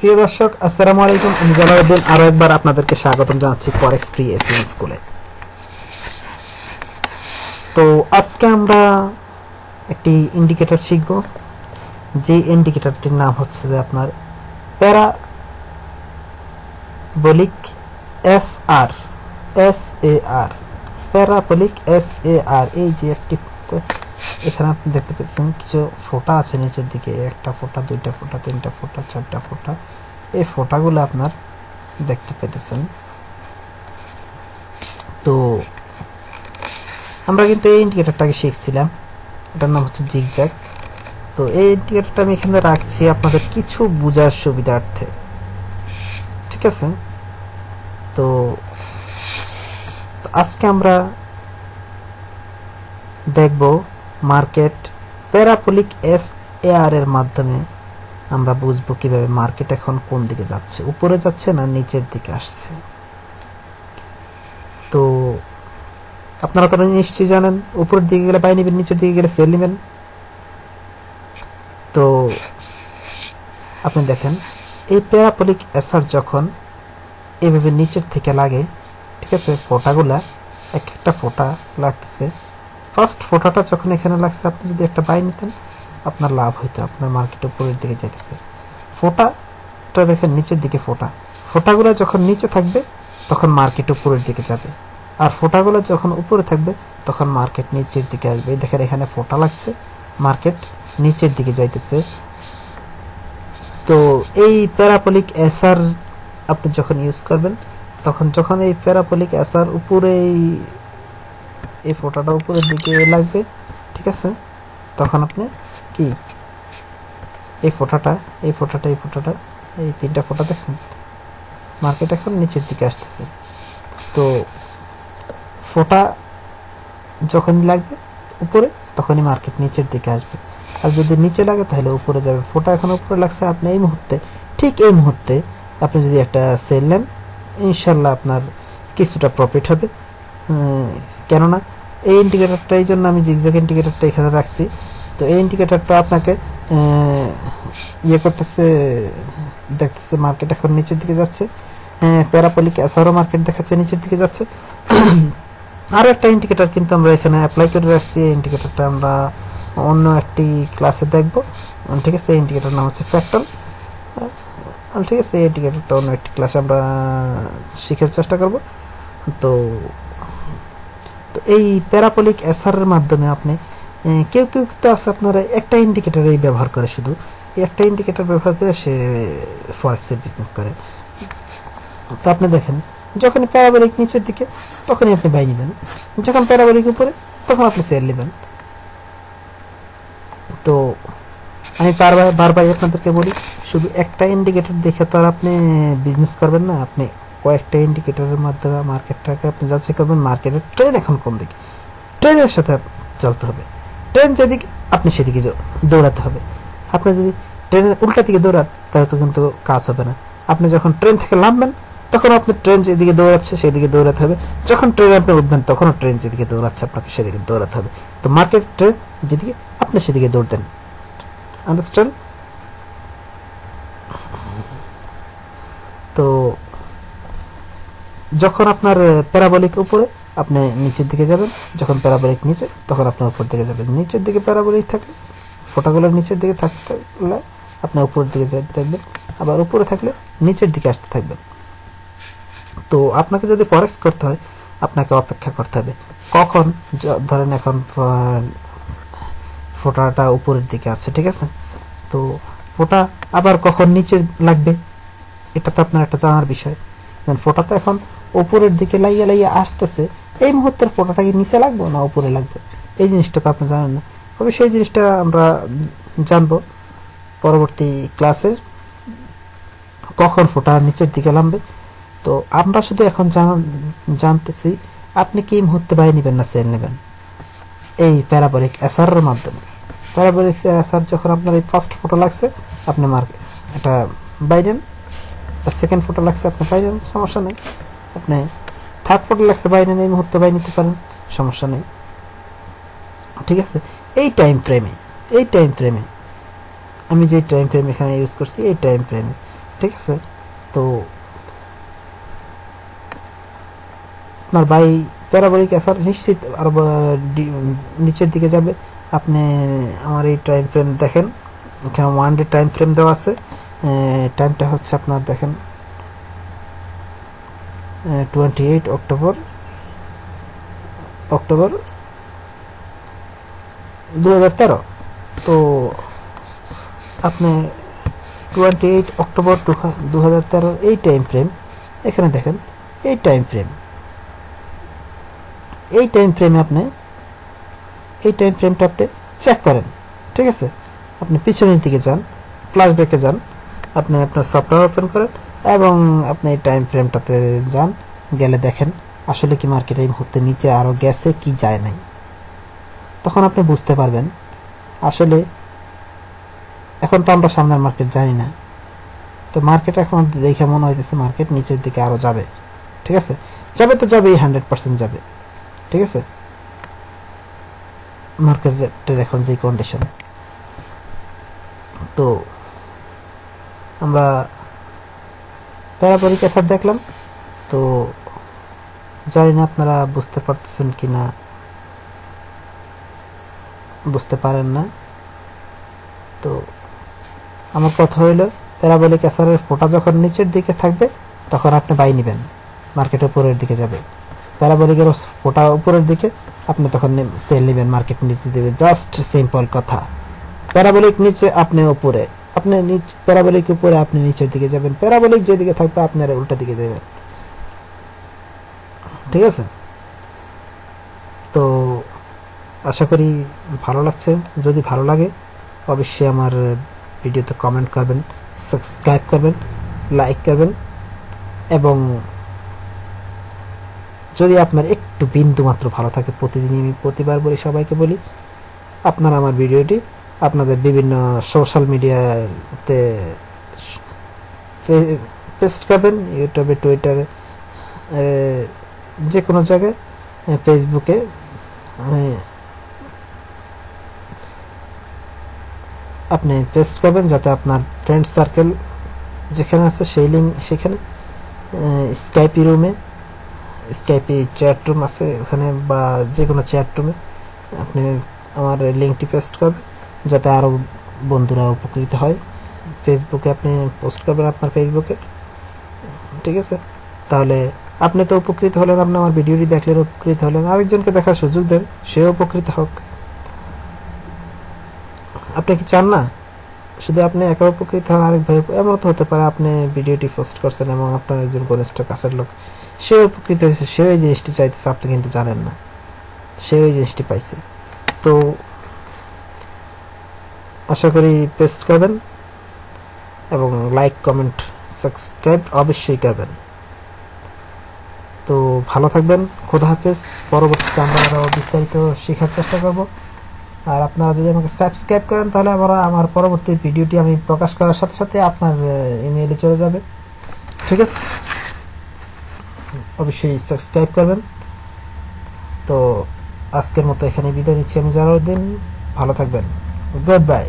প্রিয় দর্শক, আসসালামু আলাইকুম। আমি জালালউদ্দিন আরো একবার আপনাদেরকে স্বাগতম জানাচ্ছি ফরেক্স ফ্রি এসএম স্কুলে। তো আজকে আমরা একটি ইন্ডিকেটর শিখব, যে ইন্ডিকেটরটির নাম হচ্ছে যে আপনার parabolic SR SAR parabolic SAR. এই যে একটি এখানে আপনি দেখতে পাচ্ছেন কিছু ফোঁটা আছে নিচের দিকে, একটা ফোঁটা, দুইটা ফোঁটা, তিনটা ফোঁটা, চারটা ফোঁটা। এই ফোঁটাগুলো আপনার দেখতে পেতেছেন। তো আমরা কিন্তু এই ইন্ডিকেটরটাকে শিখছিলাম, এটার নাম হচ্ছে জিগজ্যাগ। তো এই ইন্ডিকেটরটা আমি এখানে রাখছি আপনাদের কিছু বোঝার সুবিধার্থে, ঠিক আছে? তো আজকে আমরা দেখব মার্কেট প্যারাবোলিক এসএআর এর মাধ্যমে আমরা বুঝবো কিভাবে মার্কেট এখন কোন দিকে যাচ্ছে, উপরে যাচ্ছে না নিচের দিকে আসছে। তো আপনারা তো নিশ্চয়ই জানেন, উপরের দিকে গেলে বাই নেবেন, নিচের দিকে গেলে সেল নেবেন। তো আপনি দেখেন এই প্যারাবোলিক এসআর যখন এভাবে নিচের থেকে লাগে, ঠিক আছে, ফোঁটাগুলা এক একটা ফোঁটা লাগতেছে। ফার্স্ট ফোঁটাটা যখন এখানে লাগছে, আপনি যদি একটা বাই নিতেন আপনার লাভ হইতো, আপনার মার্কেট উপরের দিকে যাইতেছে। ফোঁটাটা দেখেন নিচের দিকে, ফোঁটাগুলো যখন নিচে থাকবে তখন মার্কেট উপরের দিকে যাবে, আর ফোঁটাগুলো যখন উপরে থাকবে তখন মার্কেট নিচের দিকে আসবে। দেখেন এখানে ফোঁটা লাগছে, মার্কেট নিচের দিকে যাইতেছে। তো এই প্যারাবোলিক এসআর আপনি যখন ইউজ করবেন, যখন এই প্যারাবোলিক এসআর উপরে এই ফোঁটাটা উপরের দিকে লাগবে, ঠিক আছে, তখন আপনি কি এই ফোঁটাটা এই তিনটা ফোঁটা দেখছেন, মার্কেট এখন নিচের দিকে আসতেছে। তো ফোঁটা যখন লাগবে উপরে তখনই মার্কেট নিচের দিকে আসবে, আর যদি নিচে লাগে তাহলে উপরে যাবে। ফোঁটা এখন উপরে লাগছে, আপনি এই মুহূর্তে, ঠিক এই মুহূর্তে আপনি যদি একটা সেল নেন, ইনশাল্লাহ আপনার কিছুটা প্রফিট হবে। কেননা এই ইন্ডিকেটরটা, এই জন্য আমি জিগজ্যাগ ইন্ডিকেটরটা এখানে রাখছি। তো এই ইন্ডিকেটরটা আপনাকে ইয়ে করতেছে, দেখতেছে মার্কেট এখন নিচের দিকে যাচ্ছে। প্যারাবোলিক এসআরও মার্কেট দেখাচ্ছে নিচের দিকে যাচ্ছে। আরও একটা ইন্ডিকেটর কিন্তু আমরা এখানে অ্যাপ্লাই করে রাখছি, এই ইন্ডিকেটরটা আমরা অন্য একটি ক্লাসে দেখব, ঠিক আছে? এই ইন্ডিকেটর নাম হচ্ছে ফ্র্যাক্টাল, ঠিক আছে? এই ইন্ডিকেটরটা অন্য একটি ক্লাসে আমরা শিখার চেষ্টা করব। তো এই প্যারাবোলিক এসআর এর মাধ্যমে আপনি কেউ তো আছে আপনারা একটা ইন্ডিকেটরই ব্যবহার করে, শুধু একটা ইন্ডিকেটর ব্যবহার করে সে ফরেক্সের বিজনেস করে। তো আপনি দেখেন যখন প্যারাবোলিক নিচের দিকে তখনই আপনি বাই নেবেন, যখন প্যারাবোলিক উপরে তখন আপনি সেল নেবেন। তো আমি বারবার আপনাদেরকে বলি, শুধু একটা ইন্ডিকেটর দেখে তো আর আপনি বিজনেস করবেন না। আপনি কয়েকটা ইন্ডিকেটরের মাধ্যমে মার্কেটটাকে আপনি যাচাই করবেন, মার্কেটের ট্রেন এখন কোন দিকে, ট্রেনের সাথে চলতে হবে। ট্রেন যেদিকে আপনি সেদিকে দৌড়াতে হবে। আপনি যদি ট্রেনের উল্টা দিকে দৌড়ান তাহলে তো কিন্তু কাজ হবে না। আপনি যখন ট্রেন থেকে নামবেন তখন আপনি ট্রেন যেদিকে দৌড়াচ্ছে সেদিকে দৌড়াতে হবে, যখন ট্রেনে আপনি উঠবেন তখনও ট্রেন যেদিকে দৌড়াচ্ছে আপনাকে সেদিকে দৌড়াতে হবে। তো মার্কেট ট্রেন যেদিকে আপনি সেদিকে দৌড় দেন, আন্ডারস্ট্যান্ড? তো যখন আপনার প্যারাবোলিক উপরে আপনি নিচের দিকে যাবেন, যখন প্যারাবোলিক নিচে তখন আপনি উপর দিকে যাবেন। নিচের দিকে প্যারাবোলিক থাকলে, ফোঁটাগুলো নিচের দিকে থাকলে আপনি উপরের দিকে যেতে থাকবেন, আবার উপরে থাকলে নিচের দিকে আসতে থাকবেন। তো আপনাকে যদি ফরেক্স করতে হয় আপনাকে অপেক্ষা করতে হবে, কখন ধরেন এখন ফোঁটাটা উপরের দিকে আছে, ঠিক আছে, তো ফোঁটা আবার কখন নিচে লাগবে এটা তো আপনার একটা জানার বিষয়। ফোঁটা তো এখন উপরের দিকে লাইয়া আসতেছে, এই মুহূর্তের ফোঁটাটা কি নিচে লাগবে না উপরে লাগবে, এই জিনিসটা তো আপনি জানেন না। তবে সেই জিনিসটা আমরা জানবো পরবর্তী ক্লাসে, কখন ফোঁটা নিচের দিকে নামবে। তো আমরা শুধু এখন জানতেছি আপনি কি মুহূর্তে বাই নেবেন না সেল নেবেন এই প্যারাবোলিক এসআর এর মাধ্যমে। প্যারাবোলিক এসআর যখন আপনার এই ফার্স্ট ফোঁটা লাগছে আপনি মার্কেট এটা বাই নেন, সেকেন্ড ফোঁটা লাগছে আপনি বাই নেন, সমস্যা নেই। আপনি থার্ড ফোঁটা লাগছে বাই নেন, এই মুহূর্তে বাই নিতে পারেন, সমস্যা নেই, ঠিক আছে? এই টাইম ফ্রেমে আমি যে টাইম ফ্রেম এখানে ইউজ করছি, এই টাইম ফ্রেমে ঠিক আছে। তো আপনার বাই প্যারাবোলিক এসার নিশ্চিত আরো নিচের দিকে যাবে। আপনি আমার এই টাইম ফ্রেম দেখেন, এখানে 1 ডে টাইম ফ্রেম দেওয়া আছে। টাইমটা হচ্ছে আপনার দেখেন 28 অক্টোবর 2013। তো আপনি 28 অক্টোবর 2013 এই টাইম ফ্রেম, এখানে দেখেন এই টাইম ফ্রেমে আপনি এই টাইম ফ্রেমটা আপনি চেক করেন। ঠিক আছে, আপনি পিছনের দিকে যান, ফ্ল্যাশব্যাকে যান, আপনি আপনার সফটওয়্যার ওপেন করেন এবং আপনি এই টাইম ফ্রেমটাতে যান, গেলে দেখেন আসলে কি মার্কেট এই মুহূর্তে নিচে আরো গেছে কি যায় নাই। তখন আপনি বুঝতে পারবেন আসলে এখন তো আমরা সামনের মার্কেট জানি না, তো মার্কেট এখন দেখে মনে হইতেছে মার্কেট নিচের দিকে আরো যাবে। ঠিক আছে, যাবে তো যাবেই, 100% যাবে। ঠিক আছে, মার্কেটের এখন যে কন্ডিশন, তো আমরা প্যারাবোলিক এসার দেখলাম। তো জানি না আপনারা বুঝতে পারতেছেন কি না, বুঝতে পারেন না। তো আমার কথা হইল প্যারাবোলিক এসারের ফোটা যখন নিচের দিকে থাকবে তখন আপনি বাই নেবেন, মার্কেট উপরের দিকে যাবে। প্যারাবোলিকের ফোটা উপরের দিকে, আপনি তখন সেল নেবেন, মার্কেট নিচে দেবে। জাস্ট সিম্পল কথা। প্যারাবোলিক নিচে আপনি উপরে, আপনি প্যারাবোলিক উপরে আপনি নিচের দিকে যাবেন, প্যারাবোলিক যেদিকে থাকবে আপনারা উল্টা দিকে যাবেন। ঠিক আছে, তো আশা করি ভালো লাগছে। যদি ভালো লাগে অবশ্যই আমার ভিডিওতে কমেন্ট করবেন, সাবস্ক্রাইব করবেন, লাইক করবেন এবং যদি আপনার একটু বিন্দু মাত্র ভালো থাকে, প্রতিদিন আমি প্রতিবার বলি, সবাইকে বলি, আপনারা আমার ভিডিওটি আপনাদের বিভিন্ন সোশ্যাল মিডিয়াতে পেস্ট করবেন, ইউটিউবে, টুইটারে, যে কোনো জায়গায়, ফেসবুকে আপনি পেস্ট করবেন, যাতে আপনার ফ্রেন্ড সার্কেল যেখানে আছে সেই লিঙ্ক, সেখানে স্কাইপি রুমে, স্কাইপি চ্যাট রুম আছে ওখানে, বা যে কোনো চ্যাট রুমে আপনি আমার লিঙ্কটি পেস্ট করবেন, যাতে আরও বন্ধুরা উপকৃত হয়। ফেসবুকে আপনি পোস্ট করবেন আপনার ফেসবুকে। ঠিক আছে, তাহলে আপনি তো উপকৃত হলেন, আপনি আমার ভিডিওটি দেখলেন, উপকৃত হলেন, আরেকজনকে দেখার সুযোগ দেন, সেও উপকৃত হোক। আপনি কি চান না শুধু আপনি একা উপকৃত হন, আরেক ভাই এমন তো হতে পারে আপনি ভিডিওটি পোস্ট করছেন এবং আপনার একজন ঘনিষ্ঠ কাছের লোক সে উপকৃত হয়েছে, সেও এই জিনিসটি চাইতেছে, আপনি কিন্তু জানেন না, সেও এই জিনিসটি পাইছে। তো আশা করি পেস্ট করবেন এবং লাইক, কমেন্ট, সাবস্ক্রাইব অবশ্যই করবেন। তো ভালো থাকবেন, খোদা হাফেজ। পরবর্তীতে আমরা আরও বিস্তারিত শেখার চেষ্টা করব। আর আপনারা যদি আমাকে সাবস্ক্রাইব করেন তাহলে আমার পরবর্তী ভিডিওটি আমি প্রকাশ করার সাথে সাথে আপনার ইমেইলে চলে যাবে। ঠিক আছে, অবশ্যই সাবস্ক্রাইব করবেন। তো আজকের মতো এখানে বিদায় নিচ্ছি আমি, জালালউদ্দিন। ভালো থাকবেন, গুড বাই।